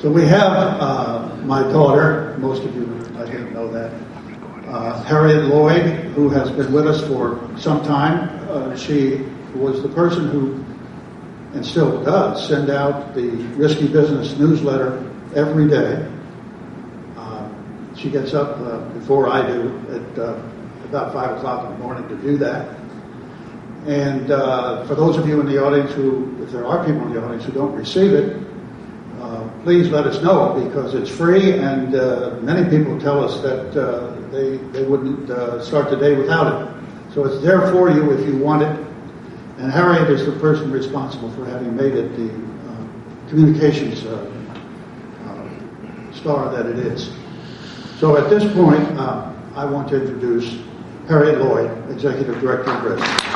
So we have my daughter, most of you I think know that, Harriet Lloyd, who has been with us for some time. She was the person who, and still does, send out the Risky Business newsletter every day. She gets up before I do at about 5 o'clock in the morning to do that. And for those of you in the audience who, if there are people in the audience who don't receive it, please let us know, because it's free, and many people tell us that they wouldn't start the day without it. So it's there for you if you want it. And Harriet is the person responsible for having made it the communications star that it is. So at this point, I want to introduce Harriet Lloyd, Executive Director of RISC.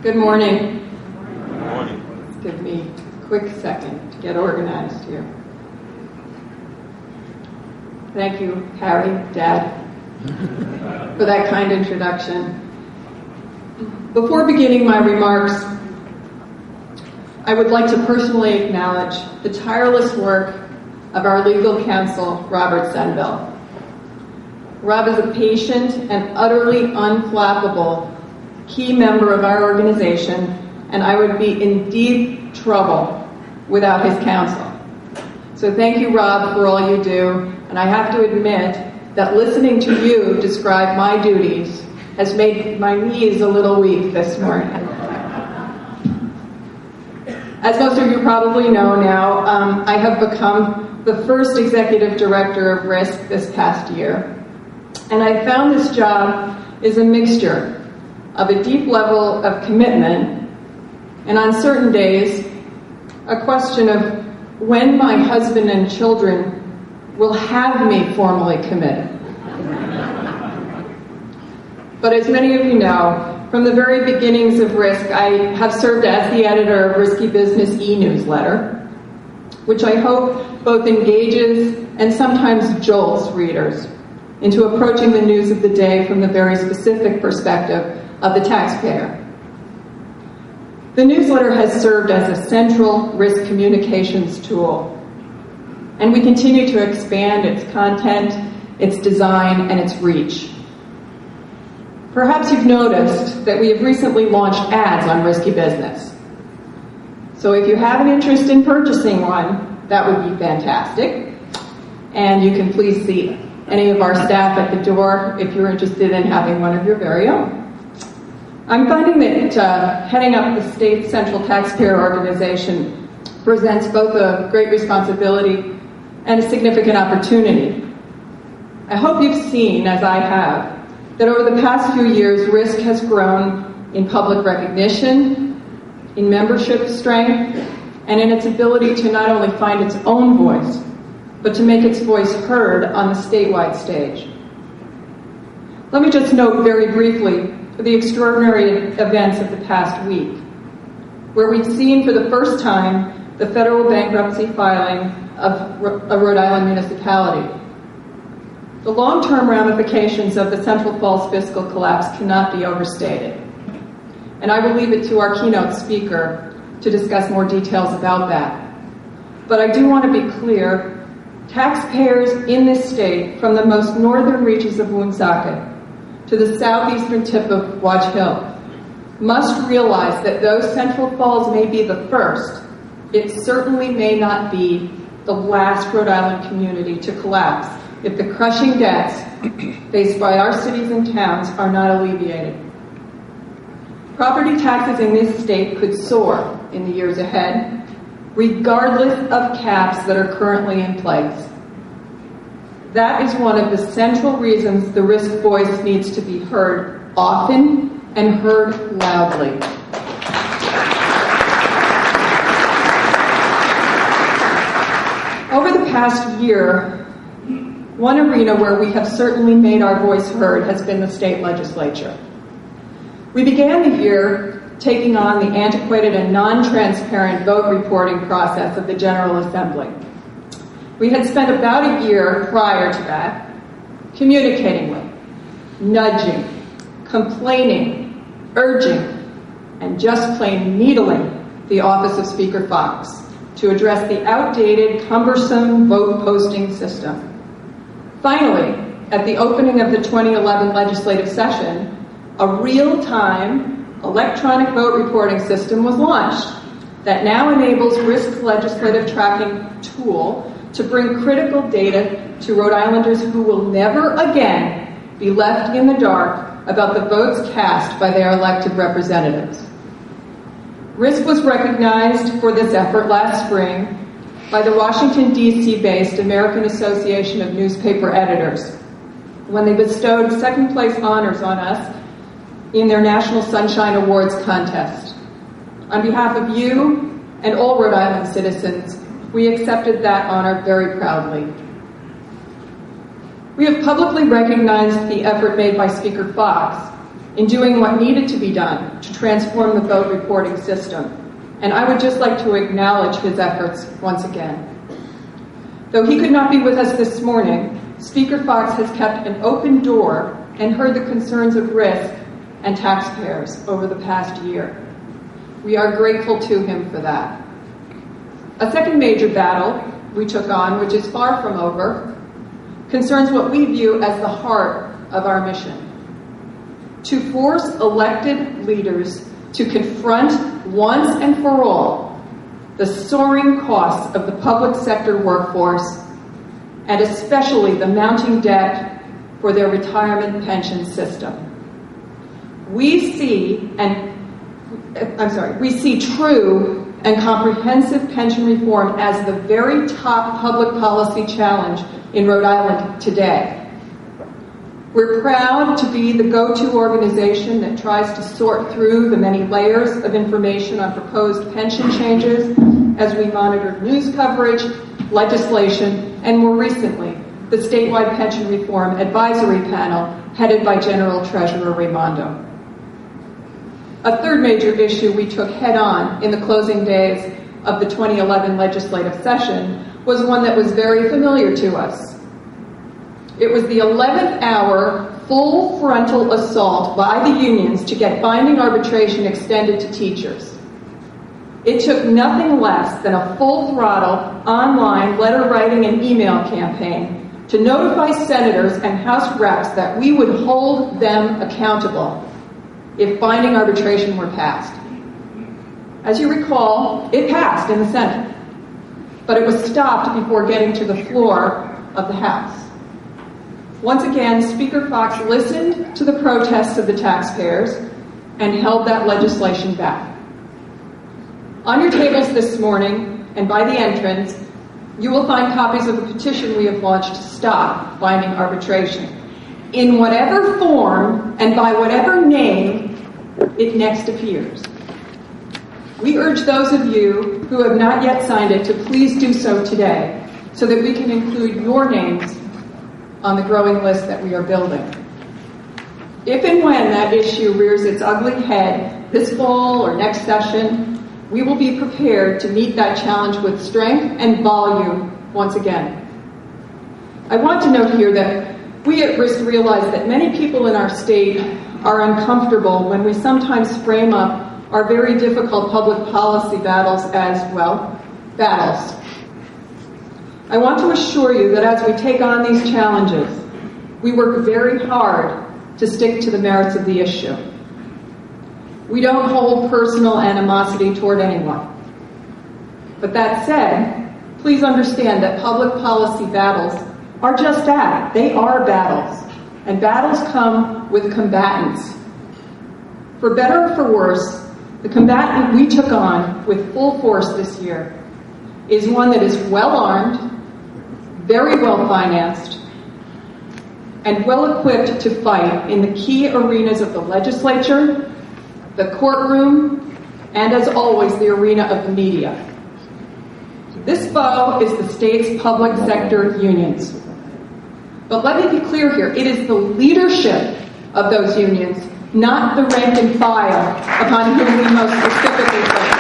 Good morning. Good morning. Give me a quick second to get organized here. Thank you, Harry, Dad, for that kind introduction. Before beginning my remarks, I would like to personally acknowledge the tireless work of our legal counsel, Robert Senville. Rob is a patient and utterly unflappable key member of our organization, and I would be in deep trouble without his counsel. So thank you, Rob, for all you do, and I have to admit that listening to you describe my duties has made my knees a little weak this morning. As most of you probably know now, I have become the first executive director of RISC this past year, and I found this job is a mixture of a deep level of commitment, and on certain days, a question of when my husband and children will have me formally committed. But as many of you know, from the very beginnings of RISC, I have served as the editor of Risky Business e-newsletter, which I hope both engages and sometimes jolts readers into approaching the news of the day from the very specific perspective of the taxpayer. The newsletter has served as a central risk communications tool, and we continue to expand its content, its design, and its reach. Perhaps you've noticed that we have recently launched ads on Risky Business. So if you have an interest in purchasing one, that would be fantastic. And you can please see any of our staff at the door if you're interested in having one of your very own. I'm finding that heading up the state central taxpayer organization presents both a great responsibility and a significant opportunity. I hope you've seen, as I have, that over the past few years, RISC has grown in public recognition, in membership strength, and in its ability to not only find its own voice, but to make its voice heard on the statewide stage. Let me just note very briefly the extraordinary events of the past week, where we've seen for the first time the federal bankruptcy filing of a Rhode Island municipality. The long-term ramifications of the Central Falls fiscal collapse cannot be overstated, and I will leave it to our keynote speaker to discuss more details about that. But I do want to be clear, taxpayers in this state, from the most northern reaches of Woonsocket to the southeastern tip of Watch Hill, must realize that though Central Falls may be the first, it certainly may not be the last Rhode Island community to collapse if the crushing debts faced by our cities and towns are not alleviated. Property taxes in this state could soar in the years ahead, regardless of caps that are currently in place. That is one of the central reasons the RISC voice needs to be heard often and heard loudly. Over the past year, one arena where we have certainly made our voice heard has been the state legislature. We began the year taking on the antiquated and non-transparent vote reporting process of the General Assembly. we had spent about a year prior to that communicating with, nudging, complaining, urging, and just plain needling the office of Speaker Fox to address the outdated, cumbersome vote posting system. Finally, at the opening of the 2011 legislative session, a real-time electronic vote reporting system was launched that now enables RISC legislative tracking tool to bring critical data to Rhode Islanders who will never again be left in the dark about the votes cast by their elected representatives. RISC was recognized for this effort last spring by the Washington, D.C.-based American Association of Newspaper Editors when they bestowed second-place honors on us in their National Sunshine Awards contest. On behalf of you and all Rhode Island citizens, we accepted that honor very proudly. We have publicly recognized the effort made by Speaker Fox in doing what needed to be done to transform the vote reporting system, and I would just like to acknowledge his efforts once again. Though he could not be with us this morning, Speaker Fox has kept an open door and heard the concerns of RISC and taxpayers over the past year. We are grateful to him for that. A second major battle we took on, which is far from over, concerns what we view as the heart of our mission: to force elected leaders to confront once and for all the soaring costs of the public sector workforce, and especially the mounting debt for their retirement pension system. We see true and comprehensive pension reform as the very top public policy challenge in Rhode Island today. We're proud to be the go-to organization that tries to sort through the many layers of information on proposed pension changes as we monitor news coverage, legislation, and more recently, the statewide pension reform advisory panel headed by General Treasurer Raimondo. A third major issue we took head-on in the closing days of the 2011 legislative session was one that was very familiar to us. It was the 11th hour full frontal assault by the unions to get binding arbitration extended to teachers. It took nothing less than a full-throttle online letter writing and email campaign to notify senators and House reps that we would hold them accountable if binding arbitration were passed. As you recall, it passed in the Senate, but it was stopped before getting to the floor of the House. Once again, Speaker Fox listened to the protests of the taxpayers and held that legislation back. On your tables this morning, and by the entrance, you will find copies of the petition we have launched to stop binding arbitration, in whatever form and by whatever name it next appears. We urge those of you who have not yet signed it to please do so today, so that we can include your names on the growing list that we are building. If and when that issue rears its ugly head this fall or next session, we will be prepared to meet that challenge with strength and volume once again. I want to note here that we at RISC realize that many people in our state are uncomfortable when we sometimes frame up our very difficult public policy battles as, well, battles. I want to assure you that as we take on these challenges, we work very hard to stick to the merits of the issue. We don't hold personal animosity toward anyone. But that said, please understand that public policy battles are just that. They are battles. And battles come with combatants. For better or for worse, the combatant we took on with full force this year is one that is well-armed, very well-financed, and well-equipped to fight in the key arenas of the legislature, the courtroom, and as always, the arena of the media. This foe is the state's public sector unions. But let me be clear here, it is the leadership of those unions, not the rank and file, upon whom we most specifically focus.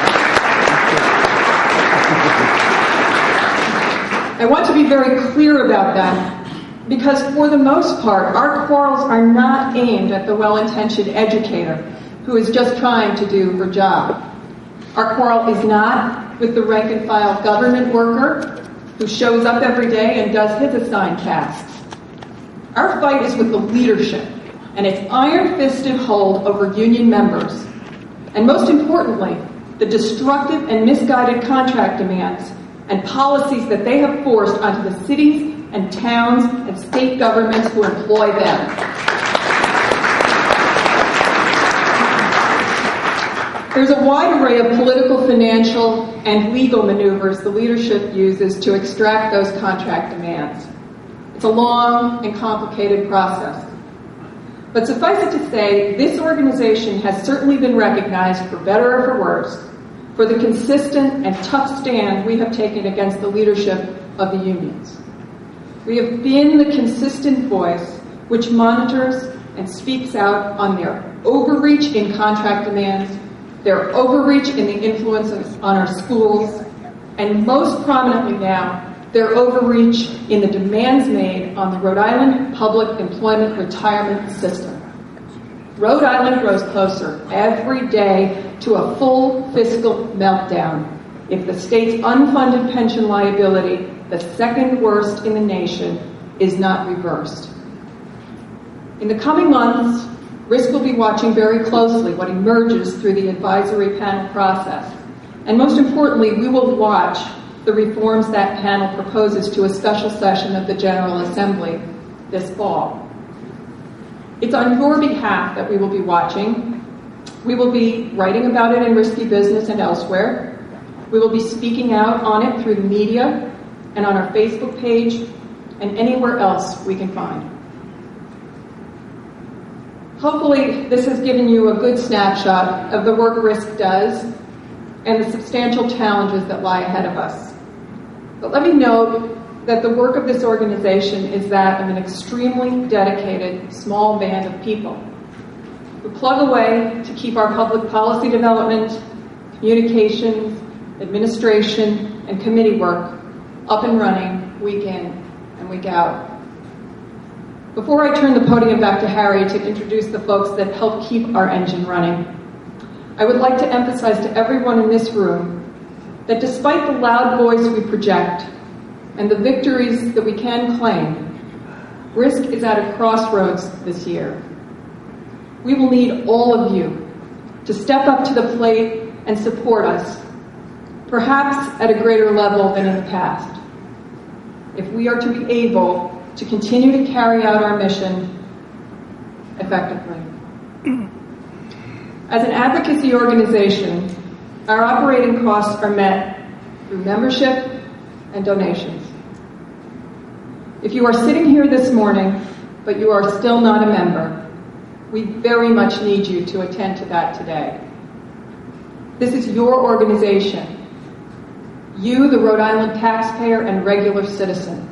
I want to be very clear about that because for the most part, our quarrels are not aimed at the well-intentioned educator who is just trying to do her job. Our quarrel is not with the rank-and-file government worker who shows up every day and does his assigned tasks. Our fight is with the leadership and its iron-fisted hold over union members, and most importantly, the destructive and misguided contract demands and policies that they have forced onto the cities and towns and state governments who employ them. There's a wide array of political, financial, and legal maneuvers the leadership uses to extract those contract demands. It's a long and complicated process. But suffice it to say, this organization has certainly been recognized, for better or for worse, for the consistent and tough stand we have taken against the leadership of the unions. We have been the consistent voice which monitors and speaks out on their overreach in contract demands, their overreach in the influence on our schools, and most prominently now, their overreach in the demands made on the Rhode Island public employment retirement system. Rhode Island grows closer every day to a full fiscal meltdown if the state's unfunded pension liability, the second worst in the nation, is not reversed. In the coming months, RISC will be watching very closely what emerges through the advisory panel process. And most importantly, we will watch the reforms that panel proposes to a special session of the General Assembly this fall. It's on your behalf that we will be watching. We will be writing about it in Risky Business and elsewhere. We will be speaking out on it through the media and on our Facebook page and anywhere else we can find. Hopefully, this has given you a good snapshot of the work RISC does and the substantial challenges that lie ahead of us. But let me note that the work of this organization is that of an extremely dedicated small band of people who plug away to keep our public policy development, communications, administration, and committee work up and running week in and week out. Before I turn the podium back to Harry to introduce the folks that help keep our engine running, I would like to emphasize to everyone in this room that despite the loud voice we project and the victories that we can claim, RISC is at a crossroads this year. We will need all of you to step up to the plate and support us, perhaps at a greater level than in the past, if we are to be able to continue to carry out our mission effectively. As an advocacy organization, our operating costs are met through membership and donations. If you are sitting here this morning, but you are still not a member, we very much need you to attend to that today. This is your organization. You, the Rhode Island taxpayer and regular citizen.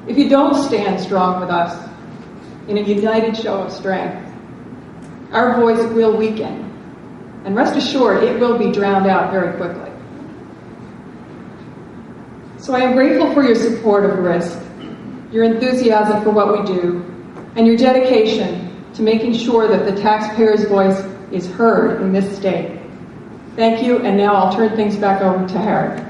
If you don't stand strong with us in a united show of strength, our voice will weaken. And rest assured, it will be drowned out very quickly. So I am grateful for your support of RISC, your enthusiasm for what we do, and your dedication to making sure that the taxpayer's voice is heard in this state. Thank you, and now I'll turn things back over to Harry.